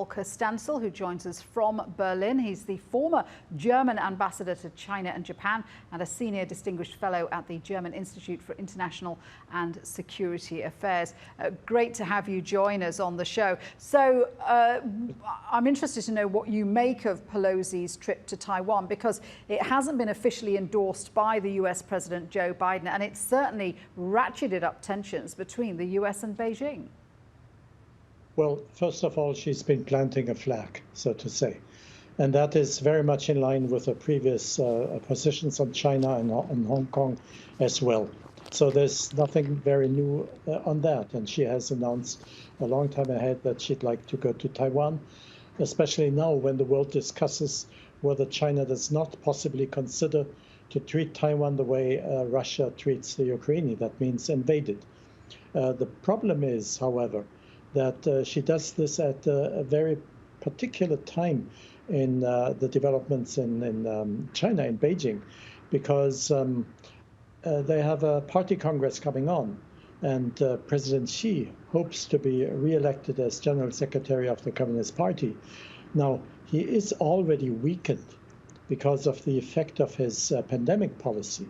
Volker Stanzel, who joins us from Berlin. He's the former German ambassador to China and Japan and a senior distinguished fellow at the German Institute for International and Security Affairs. Great to have you join us on the show. So I'm interested to know what you make of Pelosi's trip to Taiwan, because it hasn't been officially endorsed by the US President Joe Biden, and it's certainly ratcheted up tensions between the US and Beijing. Well, first of all, she's been planting a flag, so to say. And that is very much in line with the previous positions on China and on Hong Kong as well. So there's nothing very new on that. And she has announced a long time ahead that she'd like to go to Taiwan, especially now when the world discusses whether China does not possibly consider to treat Taiwan the way Russia treats the Ukraine. That means invaded. The problem is, however, that she does this at a very particular time in the developments in China, in Beijing, because they have a party congress coming on, and President Xi hopes to be re-elected as General Secretary of the Communist Party. Now, he is already weakened because of the effect of his pandemic policy.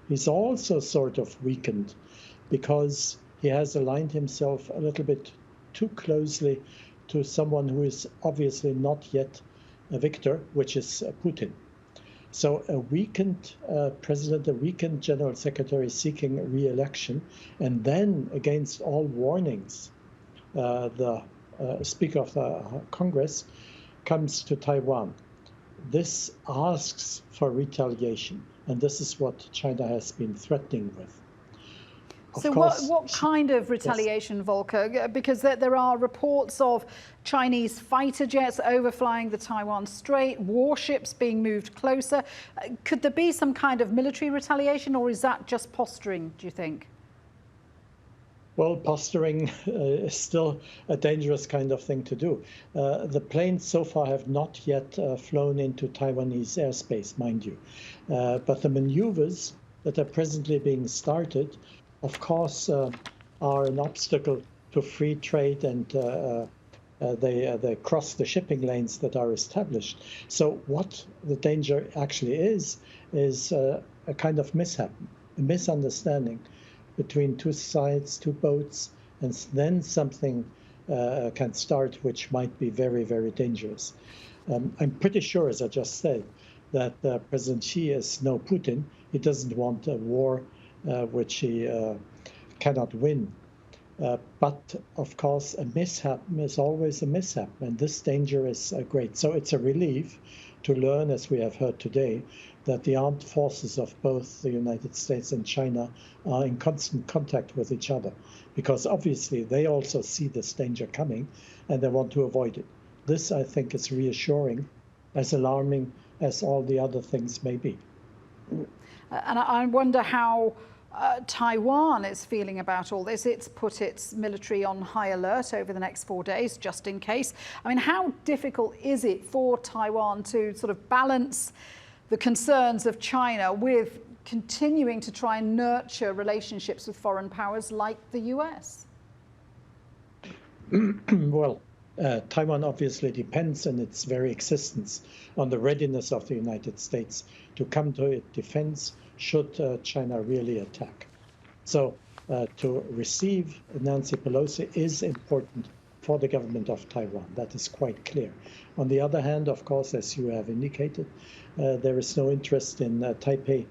He's also sort of weakened because he has aligned himself a little bit too closely to someone who is obviously not yet a victor, which is Putin. So a weakened president, a weakened general secretary seeking re-election, and then against all warnings, the Speaker of the Congress comes to Taiwan. This asks for retaliation, and this is what China has been threatening with. So what kind of retaliation, yes, Volker? Because there are reports of Chinese fighter jets overflying the Taiwan Strait, warships being moved closer. Could there be some kind of military retaliation, or is that just posturing, do you think? Well, posturing is still a dangerous kind of thing to do. The planes so far have not yet flown into Taiwanese airspace, mind you. But the maneuvers that are presently being started, of course, are an obstacle to free trade, and they cross the shipping lanes that are established. So what the danger actually is a kind of mishap, a misunderstanding between two sides, two boats, and then something can start which might be very, very dangerous. I'm pretty sure, as I just said, that President Xi is no Putin. He doesn't want a war which he cannot win. But of course, a mishap is always a mishap, and this danger is great. So it's a relief to learn, as we have heard today, that the armed forces of both the United States and China are in constant contact with each other, because obviously they also see this danger coming and they want to avoid it. This, I think, is reassuring, as alarming as all the other things may be. And I wonder how Taiwan is feeling about all this. It's put its military on high alert over the next 4 days, just in case. I mean, how difficult is it for Taiwan to sort of balance the concerns of China with continuing to try and nurture relationships with foreign powers like the US? Well, Taiwan obviously depends in its very existence on the readiness of the United States to come to its defense should China really attack. So to receive Nancy Pelosi is important for the government of Taiwan. That is quite clear. On the other hand, of course, as you have indicated, there is no interest in Taipei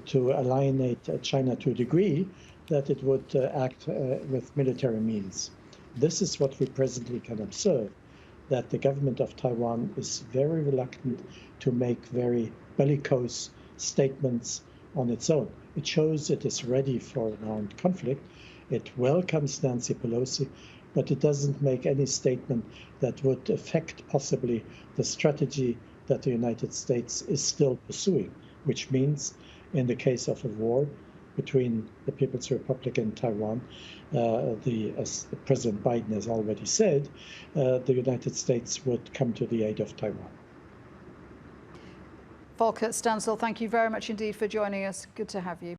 to alienate China to a degree that it would act with military means. This is what we presently can observe, that the government of Taiwan is very reluctant to make very bellicose statements on its own. It shows it is ready for an armed conflict. It welcomes Nancy Pelosi, but it doesn't make any statement that would affect possibly the strategy that the United States is still pursuing, which means in the case of a war between the People's Republic and Taiwan, as President Biden has already said, the United States would come to the aid of Taiwan. Volker Stanzel, thank you very much indeed for joining us. Good to have you.